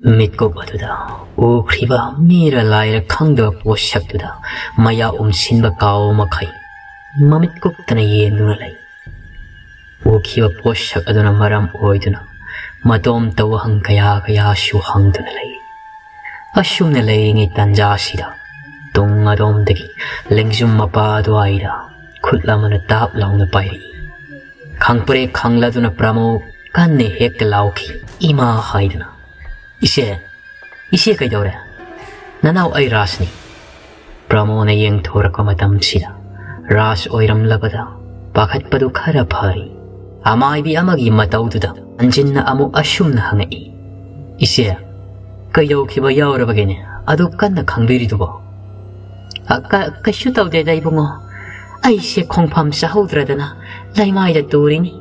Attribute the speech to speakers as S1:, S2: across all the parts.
S1: ꯃꯤꯠꯀꯨꯞ ꯑꯗꯨꯗ ꯎꯈ꯭ꯔꯤꯕ ꯃꯤꯔ ꯂꯥꯏꯔ ꯈꯪꯗꯕ ꯄꯣꯠꯁꯛꯇꯨꯗ ꯃꯌꯥ ꯎꯝꯁꯤꯟꯕ ꯀꯥꯎ ꯃꯈꯩ ꯃꯃꯤꯠ ꯀꯨꯞꯇꯅ ꯌꯦꯡꯗꯨꯅ ꯂꯩ꯫ ꯎꯈꯤꯕ ꯄꯣꯠꯁꯛ ꯑꯗꯨꯅ ꯃꯔꯝ ꯑꯣꯏꯗꯨꯅ ꯃꯇꯣꯝꯇ ꯋꯥꯍꯪ ꯀꯌꯥꯁꯨ ꯍꯪꯗꯨꯅ ꯂꯩ꯫ ꯑꯁꯨꯝꯅ ꯂꯩꯔꯤꯉꯩ ꯇꯥꯟꯖꯥꯁꯤꯗ ꯇꯨꯡ ꯑꯗꯣꯝꯗꯒꯤ ꯂꯦꯡꯖꯨꯝ ꯃꯄꯥ ꯑꯗꯨꯋꯥꯏꯗ ꯈꯨꯠ ꯑꯃꯅ ꯇꯥꯞ ꯂꯥꯎꯅ ꯄꯥꯏꯔꯛꯏ꯫ ꯈꯪꯄ꯭ꯔꯦꯛ ꯈꯪꯂꯗꯨꯅ ꯄ꯭ꯔꯃꯣꯗ ꯀꯟꯅ ꯍꯦꯛꯇ ꯂꯥꯎꯈꯤ ꯏꯃꯥ ꯍꯥꯏꯗꯨꯅ꯫ ꯏꯆꯦ ꯀꯩꯗꯧꯔꯦ? ꯅꯅꯥꯎ ꯑꯩ ꯔꯥꯖꯅꯤ꯫ ꯄ꯭ꯔꯃꯣꯗꯅ ꯌꯦꯡꯊꯣꯔꯛꯄ ꯃꯇꯝꯁꯤꯗ ꯔꯥꯖ ꯑꯣꯏꯔꯝꯂꯕꯗ ꯄꯥꯈꯠꯄꯗꯨ ꯈꯔ ꯐꯔꯤ꯫ ꯑꯃꯥꯏꯕꯤ ꯑꯃꯒꯤ ꯃꯇꯧꯗꯨꯗ ꯍꯟꯖꯤꯟꯅ ꯑꯃꯨꯛ ꯑꯁꯨꯝꯅ ꯍꯪꯉꯛꯏ꯫ ꯏꯆꯦ ꯀꯩꯗꯧꯈꯤꯕ ꯌꯥꯎꯔꯕꯒꯦꯅꯦ ꯑꯗꯨ ꯀꯟꯅ ꯈꯪꯕꯤꯔꯤꯗꯨꯕꯣ?
S2: ꯀꯩꯁꯨ ꯇꯧꯗꯦꯗ ꯏꯕꯨꯡꯉꯣ, ꯑꯩꯁꯦ ꯈꯣꯡꯐꯝ ꯆꯥꯍꯧꯗ꯭ꯔꯗꯅ ꯂꯩꯃꯥꯏꯗ ꯇꯨꯔꯤꯅꯤ꯫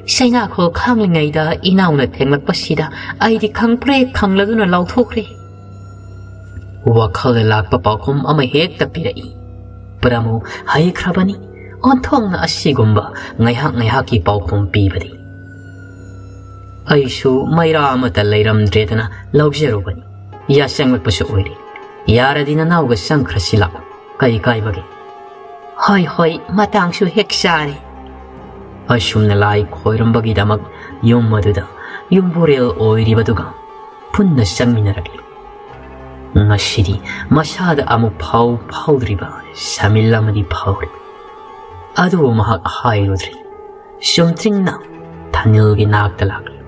S2: ꯁꯩꯅꯥꯈꯣꯜ ꯈꯥꯡꯂꯤꯉꯩꯗ ꯏꯅꯥꯎꯅ ꯊꯦꯡꯂꯛꯄꯁꯤꯗ ꯑꯩꯗꯤ ꯈꯪꯄ꯭ꯔꯦꯛ ꯈꯪꯂꯗꯨꯅ ꯂꯥꯎꯊꯣꯛꯈ꯭ꯔꯦ꯫
S1: ꯋꯥꯈꯜꯗ ꯂꯥꯛꯄ ꯄꯥꯎꯈꯨꯝ ꯑꯃ ꯍꯦꯛꯇ ꯄꯤꯔꯛꯏ꯫ ꯄ꯭ꯔꯃꯣꯗ ꯍꯩꯈ꯭ꯔꯕꯅꯤ ꯑꯣꯟꯊꯣꯛꯅ ꯑꯁꯤꯒꯨꯝꯕ ꯉꯥꯏꯍꯥꯛꯀꯤ ꯄꯥꯎꯈꯨꯝ ꯄꯤꯕꯗꯤ꯫ ꯑꯩꯁꯨ ꯃꯩꯔꯥ ꯑꯃꯠꯇ ꯂꯩꯔꯝꯗ꯭ꯔꯦꯗꯅ ꯂꯧꯖꯔꯨꯕꯅꯤ꯫ ꯌꯥꯆꯪꯂꯛꯄꯁꯨ ꯑꯣꯏꯔꯦ꯫ ꯌꯥꯔꯗꯤ ꯅꯅꯥꯎꯒ ꯆꯪꯈ꯭ꯔꯁꯤ ꯂꯥꯛꯎ, ꯀꯩ ꯀꯥꯏꯕꯒꯦ?
S2: ꯍꯣꯏ ꯃꯇꯥꯡꯁꯨ ꯍꯦꯛ ꯆꯥꯔꯦ꯫
S1: ꯑꯁꯨꯝꯅ ꯂꯥꯏ ꯈꯣꯏꯔꯝꯕꯒꯤꯗꯃꯛ ꯌꯨꯝ ꯑꯗꯨꯗ ꯌꯨꯝꯕꯨꯔꯦꯜ ꯑꯣꯏꯔꯤꯕꯗꯨꯒ ꯄꯨꯟꯅ ꯆꯪꯃꯤꯟꯅꯔꯛꯂꯤ꯫ ꯉꯁꯤꯗꯤ ꯃꯁꯥꯗ ꯑꯃꯨꯛ ꯐꯥꯎꯗ꯭ꯔꯤꯕ ꯁꯃꯤꯜ ꯑꯃꯗꯤ ꯐꯥꯎꯔꯤ꯫ ꯑꯗꯨꯕꯨ ꯃꯍꯥꯛ ꯍꯥꯏꯔꯨꯗ꯭ꯔꯤ꯫ ꯆꯨꯝꯇ꯭ꯔꯤꯡꯅ ꯊꯥꯅꯤꯜꯒꯤ ꯅꯥꯛꯇ ꯂꯥꯛꯂꯤ꯫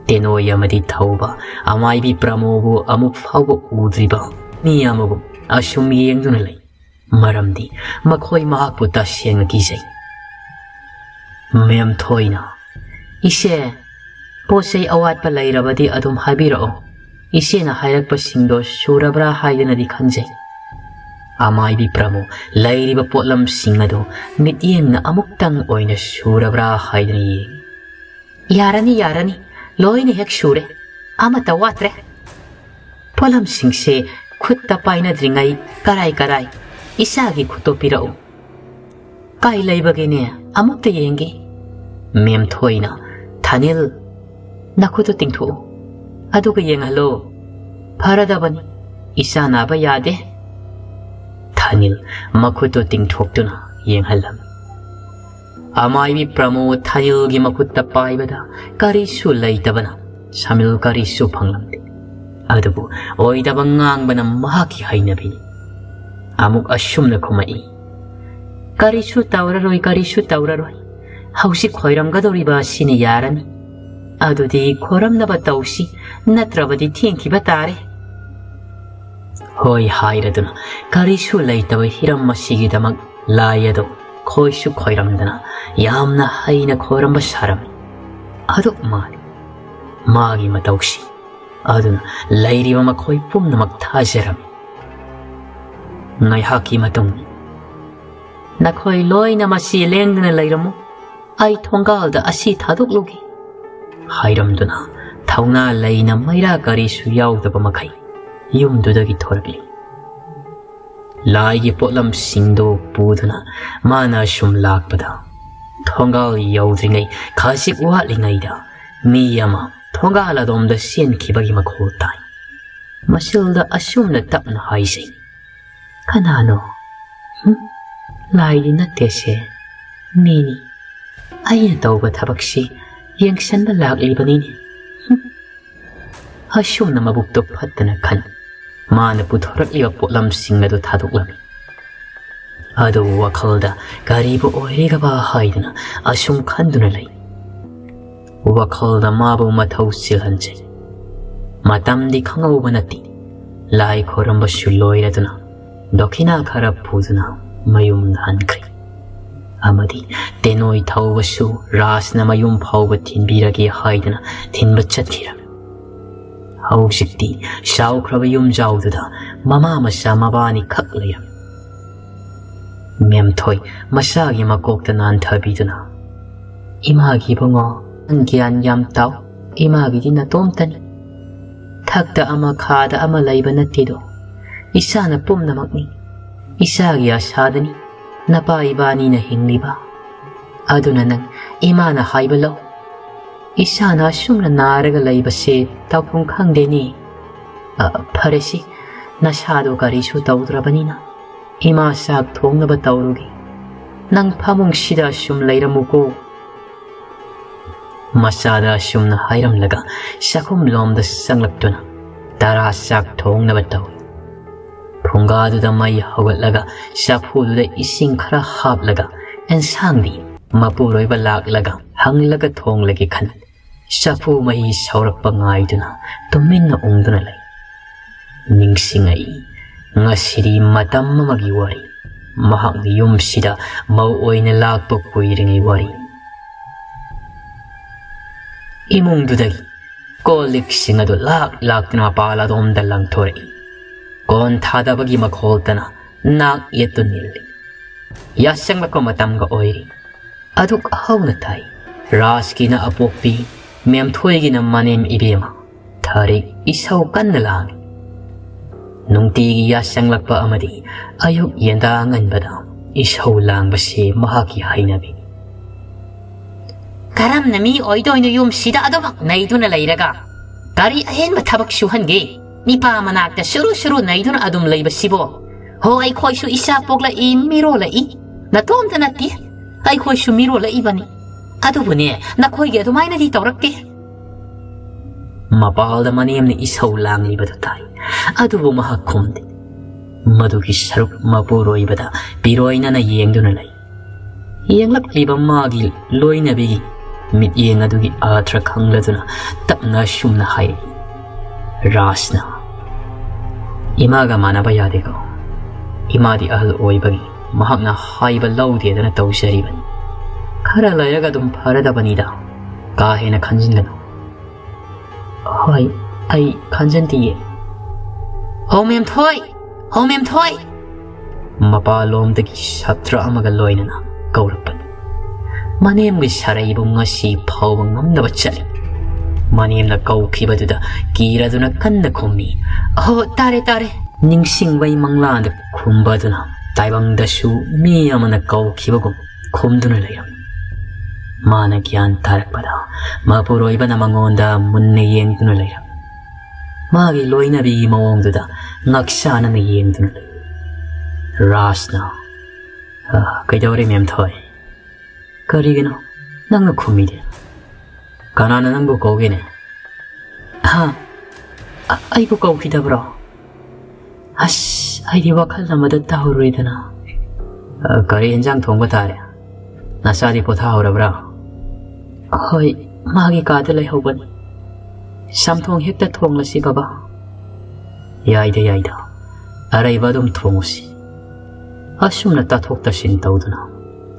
S1: ꯇꯦꯅꯣꯏ ꯑꯃꯗꯤ ꯊꯧꯕ ꯑꯃꯥꯏꯕꯤ ꯄ꯭ꯔꯃꯣꯗꯕꯨ ꯑꯃꯨꯛ ꯐꯥꯎꯕ ꯎꯗ꯭ꯔꯤꯕ ꯃꯤ ꯑꯃꯕꯨ ꯑꯁꯨꯝ ꯌꯦꯡꯗꯨꯅ ꯂꯩ꯫ ꯃꯔꯝꯗꯤ ꯃꯈꯣꯏ ꯃꯍꯥꯛꯄꯨ ꯇꯁꯦꯡꯅ ꯀꯤꯖꯩ꯫ ꯃꯦꯝꯊꯣꯏꯅ
S2: ꯏꯆꯦ ꯄꯣꯠ ꯆꯩ ꯑꯋꯥꯠꯄ ꯂꯩꯔꯕꯗꯤ ꯑꯗꯨꯝ ꯍꯥꯏꯕꯤꯔꯛꯑꯣ, ꯏꯆꯦꯅ ꯍꯥꯏꯔꯛꯄꯁꯤꯡꯗꯣ ꯁꯨꯔꯕ꯭ꯔꯥ ꯍꯥꯏꯗꯅꯗꯤ ꯈꯟꯖꯩ꯫
S1: ꯑꯃꯥꯏꯕꯤ ꯄ꯭ꯔꯃꯣꯗ ꯂꯩꯔꯤꯕ ꯄꯣꯠꯂꯝꯁꯤꯡ ꯑꯗꯨ ꯃꯤꯠꯌꯦꯡꯅ ꯑꯃꯨꯛꯇꯪ ꯑꯣꯏꯅ ꯁꯨꯔꯕ꯭ꯔꯥ ꯍꯥꯏꯗꯅ ꯌꯦꯡꯉꯤ꯫
S2: ꯌꯥꯔꯅꯤ ꯂꯣꯏꯅ ꯍꯦꯛ ꯁꯨꯔꯦ, ꯑꯃꯠꯇ ꯋꯥꯠꯇ꯭ꯔꯦ꯫ ꯄꯣꯠꯂꯝꯁꯤꯡꯁꯦ ꯈꯨꯠꯇ ꯄꯥꯏꯅꯗ꯭ꯔꯤꯉꯩ ꯀꯔꯥꯏ ꯏꯆꯥꯒꯤ ꯈꯨꯠꯇꯣ ꯄꯤꯔꯛꯎ꯫ ꯀꯥꯏ ꯂꯩꯕꯒꯦꯅꯦ ꯑꯃꯨꯛꯇ ꯌꯦꯡꯒꯦ꯫
S1: ꯃꯦꯝꯊꯣꯏꯅ
S2: ꯊꯥꯅꯤꯜ ꯅꯈꯨꯠꯇꯣ ꯇꯤꯡꯊꯣꯛꯎ ꯑꯗꯨꯒ ꯌꯦꯡꯍꯜꯂꯣ, ꯐꯔꯗꯕꯅꯤ, ꯏꯆꯥ ꯅꯥꯕ ꯌꯥꯗꯦ꯫
S1: ꯊꯥꯅꯤꯜ ꯃꯈꯨꯠꯇꯣ ꯇꯤꯡꯊꯣꯛꯇꯨꯅ ꯌꯦꯡꯍꯜꯂꯝꯃꯤ꯫ ꯑꯃꯥꯏꯕꯤ ꯄ꯭ꯔꯃꯣꯗ ꯊꯥꯅꯤꯜꯒꯤ ꯃꯈꯨꯠꯇ ꯄꯥꯏꯕꯗ ꯀꯔꯤꯁꯨ ꯂꯩꯇꯕꯅ ꯁꯃꯤꯜ ꯀꯔꯤꯁꯨ ꯐꯪꯂꯝꯗꯦ꯫ ꯑꯗꯨꯕꯨ ꯑꯣꯏꯗꯕ ꯉꯥꯡꯕꯅ ꯃꯍꯥꯛꯀꯤ ꯍꯩꯅꯕꯤꯅꯤ꯫ ꯑꯃꯨꯛ ꯑꯁꯨꯝꯅ ꯈꯨꯝꯃꯛꯏ꯫
S2: ꯀꯔꯤꯁꯨ ꯇꯧꯔꯔꯣꯏ, ꯍꯧꯖꯤꯛ ꯈꯣꯏꯔꯝꯒꯗꯧꯔꯤꯕ ꯑꯁꯤꯅ ꯌꯥꯔꯅꯤ꯫ ꯑꯗꯨꯗꯤ ꯈꯣꯏꯔꯝꯅꯕ ꯇꯧꯁꯤ, ꯅꯠꯇ꯭ꯔꯕꯗꯤ ꯊꯦꯡꯈꯤꯕ ꯇꯥꯔꯦ꯫
S1: ꯍꯣꯏ ꯍꯥꯏꯔꯗꯨꯅ ꯀꯔꯤꯁꯨ ꯂꯩꯇꯕ ꯍꯤꯔꯝ ꯑꯁꯤꯒꯤꯗꯃꯛ ꯂꯥꯏ ꯑꯗꯨ ꯈꯣꯏꯁꯨ ꯈꯣꯏꯔꯝꯗꯅ ꯌꯥꯝꯅ ꯍꯩꯅ ꯈꯣꯏꯔꯝꯕ ꯁꯥꯔꯝꯃꯤ꯫ ꯑꯗꯨꯛ ꯃꯥꯒꯤ ꯃꯇꯧꯁꯤ ꯑꯗꯨꯅ ꯂꯩꯔꯤꯕ ꯃꯈꯣꯏ ꯄꯨꯝꯅꯃꯛ ꯊꯥꯖꯔꯝꯃꯤ꯫ ꯉꯥꯏꯍꯥꯛꯀꯤ ꯃꯇꯨꯡꯗ
S2: ꯅꯈꯣꯏ ꯂꯣꯏꯅ ꯃꯁꯤ ꯂꯦꯡꯗꯅ ꯂꯩꯔꯝꯃꯨ, ꯑꯩ ꯊꯣꯡꯒꯥꯜꯗ ꯑꯁꯤ ꯊꯥꯗꯣꯛꯂꯨꯒꯦ
S1: ꯍꯥꯏꯔꯝꯗꯨꯅ ꯊꯧꯅꯥ ꯂꯩꯅ ꯃꯩꯔꯥ ꯀꯔꯤꯁꯨ ꯌꯥꯎꯗꯕ ꯃꯈꯩ ꯌꯨꯝꯗꯨꯗꯒꯤ ꯊꯣꯔꯛꯂꯤ꯫ ꯂꯥꯏꯒꯤ ꯄꯣꯠꯂꯝꯁꯤꯡꯗꯨ ꯄꯨꯗꯨꯅ ꯃꯥꯅ ꯑꯁꯨꯝ ꯂꯥꯛꯄꯗ ꯊꯣꯡꯒꯥꯜ ꯌꯧꯗ꯭ꯔꯤꯉꯩ ꯈꯖꯤꯛ ꯋꯥꯠꯂꯤꯉꯩꯗ ꯃꯤ ꯑꯃ ꯊꯣꯡꯒꯥꯜ ꯑꯗꯣꯝꯗ ꯆꯦꯟꯈꯤꯕꯒꯤ ꯃꯈꯣꯜ ꯇꯥꯏ꯫ ꯃꯁꯤꯜꯗ ꯑꯁꯨꯝꯅ ꯇꯞꯅ ꯍꯥꯏꯖꯩ꯫
S2: ꯀꯅꯥꯅꯣ? ꯂꯥꯏꯗꯤ ꯅꯠꯇꯦꯁꯦ, ꯃꯤꯅꯤ꯫ ꯑꯩꯅ ꯇꯧꯕ ꯊꯕꯛꯁꯤ ꯌꯦꯡꯁꯟꯕ ꯂꯥꯛꯂꯤꯕꯅꯤꯅꯦ꯫
S1: ꯑꯁꯨꯝꯅ ꯃꯕꯨꯛꯇꯨ ꯐꯠꯇꯅ ꯈꯟ ꯃꯥꯅ ꯄꯨꯊꯣꯔꯛꯂꯤꯕ ꯄꯣꯠꯂꯝꯁꯤꯡ ꯑꯗꯨ ꯊꯥꯗꯣꯛꯂꯝꯃꯤ꯫ ꯑꯗꯨꯕꯨ ꯋꯥꯈꯜꯗ ꯀꯔꯤꯕꯨ ꯑꯣꯏꯔꯤꯒꯕ ꯍꯥꯏꯗꯨꯅ ꯑꯁꯨꯝ ꯈꯟꯗꯨꯅ ꯂꯩ꯫ ꯋꯥꯈꯜꯗ ꯃꯥꯕꯨ ꯃꯊꯧ ꯆꯤꯜꯍꯟꯖꯩ꯫ ꯃꯇꯝꯗꯤ ꯈꯪꯍꯧꯕ ꯅꯠꯇꯦ꯫ ꯂꯥꯏ ꯈꯣꯏꯔꯝꯕꯁꯨ ꯂꯣꯏꯔꯗꯨꯅ ꯗꯈꯤꯅꯥ ꯈꯔ ꯄꯨꯗꯨꯅ ꯃꯌꯨꯝꯗ ꯍꯟꯈ꯭ꯔꯦ꯫ ꯑꯃꯗꯤ ꯇꯦꯅꯣꯏ ꯊꯧꯕꯁꯨ ꯔꯥꯖꯅ ꯃꯌꯨꯝ ꯐꯥꯎꯕ ꯊꯤꯟꯕꯤꯔꯒꯦ ꯍꯥꯏꯗꯨꯅ ꯊꯤꯟꯕ ꯆꯠꯈꯤꯔꯝꯃꯤ꯫ ꯍꯧꯖꯤꯛꯇꯤ ꯆꯥꯎꯈ꯭ꯔꯕ ꯌꯨꯝꯖꯥꯎꯗꯨꯗ ꯃꯃꯥ ꯃꯆꯥ ꯃꯕꯥꯅꯤ ꯈꯛ ꯂꯩꯔꯝꯃꯤ꯫ ꯃꯦꯝꯊꯣꯏ ꯃꯆꯥꯒꯤ ꯃꯀꯣꯛꯇ ꯅꯥꯟꯊꯕꯤꯗꯨꯅ
S2: ꯏꯃꯥꯒꯤ ꯏꯕꯨꯡꯉꯣ, ꯅꯪ ꯒ꯭ꯌꯥꯟ ꯌꯥꯝ ꯇꯥꯎ, ꯏꯃꯥꯒꯤꯗꯤ ꯅꯇꯣꯝꯇꯅꯤ꯫ ꯊꯛꯇ ꯑꯃ ꯈꯥꯗ ꯑꯃ ꯂꯩꯕ ꯅꯠꯇꯦꯗꯣ, ꯏꯆꯥꯅ ꯄꯨꯝꯅꯃꯛꯅꯤ꯫ ꯏꯆꯥꯒꯤ ꯑꯁꯥꯗꯅꯤ ꯅꯄꯥ ꯏꯕꯥꯅꯤꯅ ꯍꯤꯡꯂꯤꯕ꯫ ꯑꯗꯨꯅ ꯅꯪ ꯏꯃꯥꯅ ꯍꯥꯏꯕ ꯂꯧ, Isana asumna naraga laibase taupung khangdeni. Paresi nasado karisu taudrabanina. Ima sak thongnaba taurugi. Nang phamung sida asum leiramuko. Masada asumna hairamlaga sakum lomda sanglaptuna. Tara sak thongnaba tauri. Phungaduda mai hawatlaga sapududa ising khara haplaga ensangdi mapuroiba laklaga hanglaga thonglagi khan sapu mai saurakpa ngaiduna tuminna ungduna lai ningsingai ngasiri matam amagi wari mahakni yumsida mau oina lakpa kuiringai wari imungdudagi kolik singadu lakna paladom dalang thori kon thadabagi makholtana nak yetunilli yasang lako matamga oiri aduk hauna tai raskina apokpi mem thoigina manem ibema tharik isau kannalang nungtigi yasang lakpa amadi ayuk yenda nganbada isau langbase mahaki hainabi karam nami oidoino yum sida adobak naiduna lairaga kari ahen mathabak shuhange Nipa manakta shuru naiduna adum laiba sibo. Ho ay koishu isa pogla I miro la I. Natom ta nati. Ay koishu miro la I bani. Adu bune na koi ge dumay na di tawrakti. Mapal da maniyam ni isaw lang liba tutay. Adu bu mahakumdi. Madugi saruk mapuro iba da piroy na yeng dunalay. Yeng lak liba magil loy na bigi. Mit yeng adugi atra kangla duna tap na shum na hay. Rasna Imaga manaba yadego Imadi ahal oibagi mahakna haiba laudi adana tawsharibani Kara layaga dum paradabanida kahena kanjingano Hoi ay kanjantiye Homem thoi Mapalomdagi satra amaga loinana kaurapani Manemgi saraibu ngasi pawang ngamdaba chali Manimna kau kibaduda kiraduna kanna kummi Oh tare ningsing way manglanda kumbaduna taibang dasu mi amana kau kibagum kumduna layam Mana gyan tarakpada mapuro iba na mangonda munne yengduna layam Magi loina bigi mawongduda ngaksana na yengduna layam Rasna Kaidawari mem thoy Karigino nanga kumide Kanana nang bukaw gini. Ha? Ay bukaw kita bro. As, ay di wakal na madatahor rito na. Kari hinjang thong batari. Nasa di po tahor bro. Hoy, magi kadalay huban. Samthong hekta thong la si baba. Yayda. Aray badum thong si. Asum na tathok ta sintaw duna.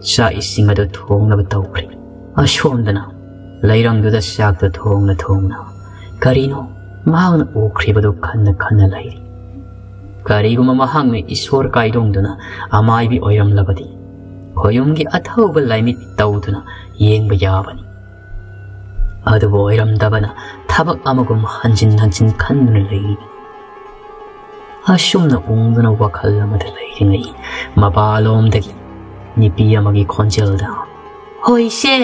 S2: Sa isingado thong na bataw kri. Asum dana. Lairangduda sakta thongna karino mauna okribadu khanna lairi kariguma mahangme iswar kaidongduna amaibi oiramlabadi khoyumgi athauba laimit tawduna yengba yabani adubo oiramdabana thabak amagum hanjin khannuna lairi asumna ungduna wakhal amada lairingai mabalomdagi nipi amagi khonjelda hoise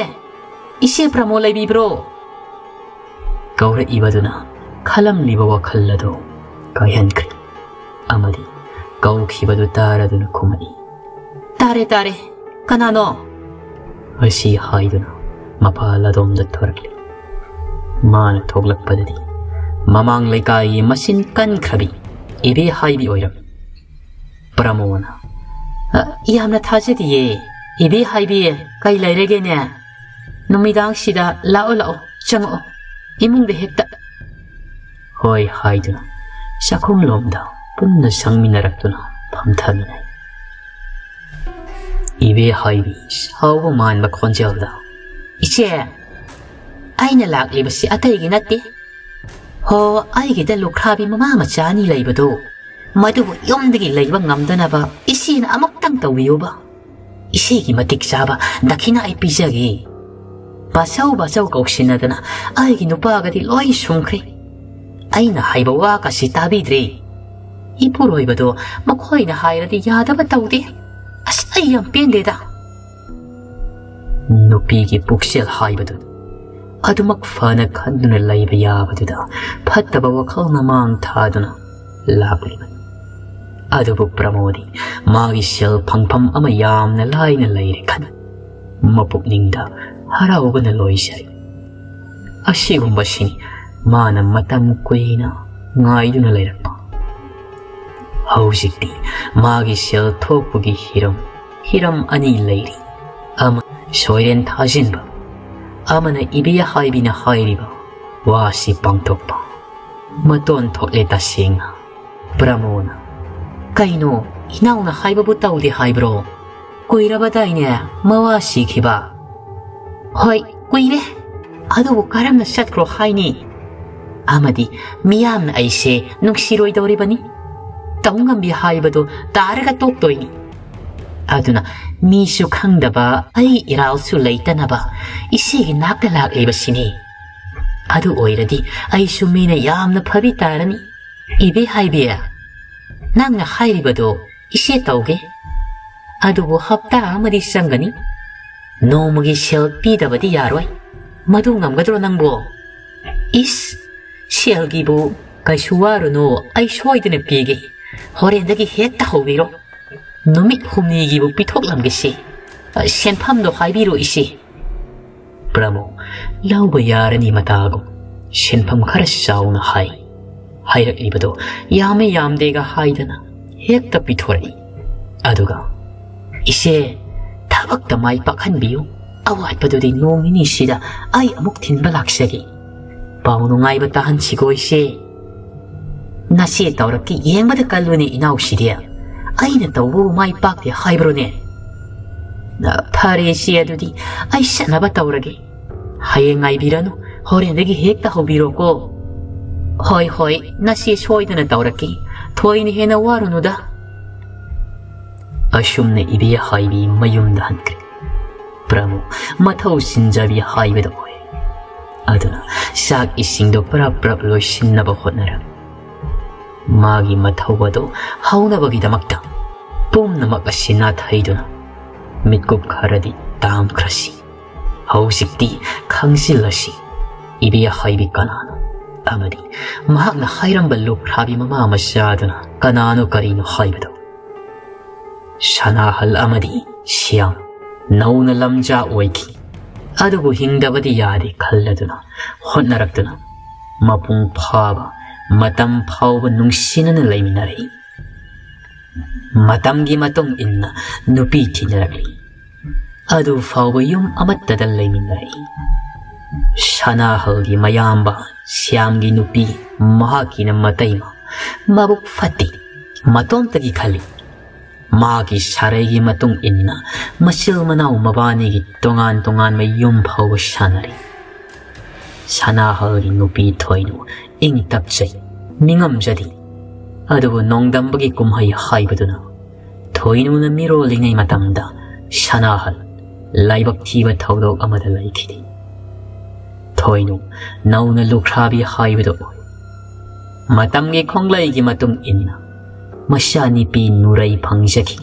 S2: Ise pramolay bibro. Kaura ibaduna kalam libawa kallado kayan kri. Amadi kau kibadu taraduna kumai. Tare kanano. Asi haiduna mapaladom da torakli. Mana toglak padadi. Mamang laikai masin kan krabi. Ibe haibi oiram. Pramona. Yamna thajadiye. Ibe haibi kai lairege ne. Numidang sida lao chango imung de hekta Hoi haiduna sakum lomda punna sangminaratuna pamthaminai Ibe haibi sawa manba khonjelda Iche aina laklibasi ataigi natti Ho aigi da lukhrabi mama machani laibado madubu yomdagi laiba ngamdanaba isina amuktang tawiyoba Isegi matik saba dakina ai pijagi Basaw kauksinadana aigi nupagadi loi sungkri Aina haibawa kasi tabidre Ipuroibado makoina hairadi yadaba tawdi As ayam pendeda Nupigi puksel haibado
S1: ꯑꯗꯨꯃꯛ ꯐꯅ ꯈꯟꯗꯨꯅ ꯂꯩꯕ ꯌꯥꯕꯗꯨꯗ ꯐꯠꯇꯕ ꯋꯥꯈꯜꯅ ꯃꯥꯡ ꯊꯥꯗꯨꯅ ꯂꯥꯛꯂꯤꯕꯅꯤ. ꯑꯗꯨꯕꯨ ꯄ꯭ꯔꯃꯣꯗꯤ ꯃꯥꯒꯤ ꯁꯦꯜ ꯐꯪꯐꯝ ꯑꯃ ꯌꯥꯝꯅ ꯂꯥꯏꯅ ꯂꯩꯔꯦ ꯈꯟ ꯃꯄꯨꯛꯅꯤꯡꯗ ꯍꯔꯥꯎꯕꯅ ꯂꯣꯏꯖꯔꯤ. ꯑꯁꯤꯒꯨꯝꯕꯁꯤꯅꯤ ꯃꯥꯅ ꯃꯇꯝ ꯀꯨꯏꯅ ꯉꯥꯏꯗꯨꯅ ꯂꯩꯔꯛꯄ. ꯍꯧꯖꯤꯛꯇꯤ ꯃꯥꯒꯤ ꯁꯦꯜ ꯊꯣꯛꯄꯒꯤ ꯍꯤꯔꯝ ꯑꯅꯤ ꯂꯩꯔꯤ. ꯑꯃ ꯁꯣꯏꯔꯦꯟ ꯊꯥꯖꯤꯟꯕ, ꯑꯃꯅ ꯏꯕꯦꯍꯥꯏꯕꯤꯅ ꯍꯥꯏꯔꯤꯕ ꯋꯥꯁꯤ ꯄꯥꯡꯊꯣꯛꯄ. ꯃꯇꯣꯟ ꯊꯣꯛꯂꯦ ꯇꯁꯦꯡꯅ. ꯄ꯭ꯔꯃꯣꯗꯅ ꯀꯩꯅꯣ ꯏꯅꯥꯎꯅ ꯍꯥꯏꯕꯕꯨ ꯇꯧꯗꯦ ꯍꯥꯏꯕ꯭ꯔꯣ? ꯀꯨꯏꯔꯕꯗꯥꯏꯅꯦ ꯃꯋꯥ ꯁꯤꯈꯤꯕ? ꯍꯣꯏ ꯀꯨꯏꯔꯦ, ꯑꯗꯨꯕꯨ ꯀꯔꯝꯅ ꯆꯠꯈ꯭ꯔꯣ ꯍꯥꯏꯅꯤ? ꯑꯃꯗꯤ ꯃꯤꯌꯥꯝꯅ ꯑꯩꯁꯦ ꯅꯨꯡꯁꯤꯔꯣꯏꯗꯧꯔꯤꯕꯅꯤ, ꯇꯧꯉꯝꯕꯤ ꯍꯥꯏꯕꯗꯣ ꯇꯥꯔꯒ ꯇꯣꯛꯇꯣꯏꯅꯤ. ꯑꯗꯨꯅ ꯃꯤꯁꯨ ꯈꯪꯗꯕ ꯑꯩ ꯏꯔꯥꯜꯁꯨ ꯂꯩꯇꯅꯕ ꯏꯆꯦꯒꯤ ꯅꯥꯛꯇ ꯂꯥꯛꯂꯤꯕꯁꯤꯅꯤ. ꯑꯗꯨ ꯑꯣꯏꯔꯗꯤ ꯑꯩꯁꯨ ꯃꯤꯅ ꯌꯥꯝꯅ ꯐꯕꯤ ꯇꯥꯔꯅꯤ. ꯏꯕꯦꯍꯥꯏꯕꯤ, ꯅꯪꯅ ꯍꯥꯏꯔꯤꯕꯗꯣ ꯏꯆꯦ ꯇꯧꯒꯦ, ꯑꯗꯨꯕꯨ ꯍꯞꯇꯥ ꯑꯃꯗꯤ ꯆꯪꯒꯅꯤ. ꯅꯣꯡꯃꯒꯤ ꯁꯦꯜ ꯄꯤꯗꯕꯗꯤ ꯌꯥꯔꯣꯏ. ꯃꯗꯨ ꯉꯝꯒꯗ꯭ꯔꯣ ꯅꯪꯕꯣ? ꯏꯁ, ꯁꯦꯜꯒꯤꯕꯨ ꯀꯩꯁꯨ ꯋꯥꯔꯨꯅꯣ, ꯑꯩ ꯁꯣꯏꯗꯅ ꯄꯤꯒꯦ. ꯍꯣꯔꯦꯟꯗꯒꯤ ꯍꯦꯛꯇ ꯍꯧꯕꯤꯔꯣ. ꯅꯨꯃꯤꯠ ꯍꯨꯝꯅꯤꯒꯤꯕꯨ ꯄꯤꯊꯣꯛꯂꯝꯒꯦꯁꯤ. ꯁꯦꯟꯐꯝꯗꯣ ꯍꯥꯏꯕꯤꯔꯣ ꯏꯆꯦ. ꯄ꯭ꯔꯃꯣ ꯂꯧꯕ ꯌꯥꯔꯅꯤ ꯃꯇꯥꯒꯨꯝ ꯁꯦꯟꯐꯝ ꯈꯔ ꯆꯥꯎꯅ ꯍꯥꯏꯔꯛꯂꯤꯕꯗꯣ ꯌꯥꯝꯃꯦ ꯌꯥꯝꯗꯦꯒ ꯍꯥꯏꯗꯅ ꯍꯦꯛꯇ ꯄꯤꯊꯣꯔꯛꯏ. ꯑꯗꯨꯒ ꯏꯆꯦ, ꯊꯕꯛꯇ ꯃꯥꯏ ꯄꯥꯛꯍꯟꯕꯤꯌꯨ. ꯑꯋꯥꯠꯄꯗꯨꯗꯤ ꯅꯣꯡ ꯅꯤꯅꯤꯁꯤꯗ ꯑꯩ ꯑꯃꯨꯛ ꯊꯤꯟꯕ ꯂꯥꯛꯆꯒꯦ. ꯄꯥꯎ ꯅꯨꯡꯉꯥꯏꯕ ꯇꯥꯍꯟꯁꯤꯀꯣ ꯏꯆꯦ. ꯅꯆꯦ ꯇꯧꯔꯛꯀꯤ ꯌꯦꯡꯕꯗ ꯀꯜꯂꯨꯅꯦ ꯏꯅꯥꯎꯁꯤꯗꯤ. ꯑꯩꯅ ꯇꯧꯕꯕꯨ ꯃꯥꯏ ꯄꯥꯛꯇꯦ ꯍꯥꯏꯕ꯭ꯔꯣꯅꯦ? ꯐꯔꯦ ꯏꯆꯦ, ꯑꯗꯨꯗꯤ ꯑꯩ ꯆꯠꯅꯕ ꯇꯧꯔꯒꯦ. ꯍꯌꯦꯡ ꯉꯥꯏꯕꯤꯔꯅꯨ, ꯍꯣꯔꯦꯟꯗꯒꯤ ꯍꯦꯛꯇ ꯍꯧꯕꯤꯔꯣꯀꯣ. ꯍꯣꯏ ꯍꯣꯏ, ꯅꯆꯦ ꯁꯣꯏꯗꯅ ꯇꯧꯔꯛꯀꯦ. ꯊꯣꯏꯅ ꯍꯦꯟꯅ ꯋꯥꯔꯨꯅꯨꯗ. ꯑꯁꯨꯝꯅ ꯏꯕꯦꯍꯥꯏꯕꯤ ꯃꯌꯨꯝꯗ ꯍꯟꯈ꯭ꯔꯦ. ꯄ꯭ꯔꯃꯣ ꯃꯊꯧ ꯆꯤꯟꯖꯕꯤ ꯍꯥꯏꯕꯗꯣ ꯑꯣꯏ. ꯑꯗꯨꯅ ꯆꯥꯛ ꯏꯁꯤꯡꯗꯣ ꯄ꯭ꯔꯞ ꯂꯣꯏꯁꯤꯟꯅꯕ ꯍꯣꯠꯅꯔꯝꯃꯤ. ꯃꯥꯒꯤ ꯃꯊꯧ ꯑꯗꯨ ꯍꯧꯅꯕꯒꯤꯗꯃꯛꯇ ꯄꯨꯝꯅꯃꯛ ꯑꯁꯤ ꯅꯥꯊꯩꯗꯨꯅ ꯃꯤꯠꯀꯨꯞ ꯈꯔꯗꯤ ꯇꯥꯝꯈ꯭ꯔꯁꯤ. ꯍꯧꯖꯤꯛꯇꯤ ꯈꯪꯖꯤꯜꯂꯁꯤ ꯏꯕꯦꯍꯥꯏꯕꯤ ꯀꯅꯥꯅꯣ, ꯑꯃꯗꯤ ꯃꯍꯥꯛꯅ ꯍꯥꯏꯔꯝꯕ ꯂꯨꯈ꯭ꯔꯥꯕꯤ ꯃꯃꯥ ꯃꯆꯥꯗꯨꯅ ꯀꯅꯥꯅꯣ ꯀꯔꯤꯅꯣ ꯍꯥꯏꯕꯗꯣ. ꯁꯅꯥꯍꯜ ꯑꯃꯗꯤ ꯁ꯭ꯌꯥꯝ ꯅꯧꯅ ꯂꯝꯖꯥ ꯑꯣꯏꯈꯤ. ꯑꯗꯨꯕꯨ ꯍꯤꯡꯗꯕꯗꯤ ꯌꯥꯗꯦ ꯈꯜꯂꯗꯨꯅ ꯍꯣꯠꯅꯔꯛꯇꯨꯅ ꯃꯄꯨꯡ ꯐꯥꯕ ꯃꯇꯝ ꯐꯥꯎꯕ ꯅꯨꯡꯁꯤꯅꯅ ꯂꯩꯃꯤꯟꯅꯔꯛꯏ. ꯃꯇꯝꯒꯤ ꯃꯇꯨꯡ ꯏꯟꯅ ꯅꯨꯄꯤ ꯊꯤꯅꯔꯛꯂꯤ. ꯑꯗꯨ ꯐꯥꯎꯕ ꯌꯨꯝ ꯑꯃꯠꯇꯗ ꯂꯩꯃꯤꯟꯅꯔꯛꯏ. ꯁꯅꯥꯍꯜꯒꯤ ꯃꯌꯥꯝꯕ ꯁ꯭ꯌꯥꯝꯒꯤ ꯅꯨꯄꯤ ꯃꯍꯥꯛꯀꯤꯅ ꯃꯇꯩꯃ ꯃꯕꯨꯛ ꯐꯠꯇꯦ, ꯃꯇꯣꯝꯇꯒꯤ ꯈꯜꯂꯤ. ꯃꯥꯒꯤ ꯁꯥꯔꯩꯒꯤ ꯃꯇꯨꯡ ꯏꯟꯅ ꯃꯆꯤꯜ ꯃꯅꯥꯎ ꯃꯕꯥꯅꯤꯒꯤ ꯇꯣꯉꯥꯟ ꯇꯣꯉꯥꯟꯕ ꯌꯨꯝ ꯐꯥꯎꯕ ꯁꯥꯟꯅꯔꯤ. ꯁꯅꯥꯍꯜꯒꯤ ꯅꯨꯄꯤ ꯊꯣꯏꯅꯨ ꯏꯪ ꯇꯞꯆꯩ, ꯅꯤꯡꯉꯝꯖꯗꯦ. ꯑꯗꯨꯕꯨ ꯅꯣꯡꯗꯝꯕꯒꯤ ꯀꯨꯝꯍꯩ ꯍꯥꯏꯕꯗꯨꯅ ꯊꯣꯏꯅꯨꯅ ꯃꯤꯔꯣꯜꯂꯤꯉꯩ ꯃꯇꯝꯗ ꯁꯅꯥꯍꯜ ꯂꯥꯏꯕꯛ ꯊꯤꯕ ꯊꯧꯗꯣꯛ ꯑꯃꯗ ꯂꯩꯈꯤꯗꯦ. ꯊꯣꯏꯅꯨ ꯅꯧꯅ ꯂꯨꯈ꯭ꯔꯥꯕꯤ ꯍꯥꯏꯕꯗꯨ ꯑꯣꯏ. ꯃꯇꯝꯒꯤ ꯈꯣꯡꯂꯩꯒꯤ ꯃꯇꯨꯡ ꯏꯟꯅ ꯃꯆꯥ ꯅꯨꯄꯤ ꯅꯨꯔꯩ ꯐꯪꯖꯈꯤ.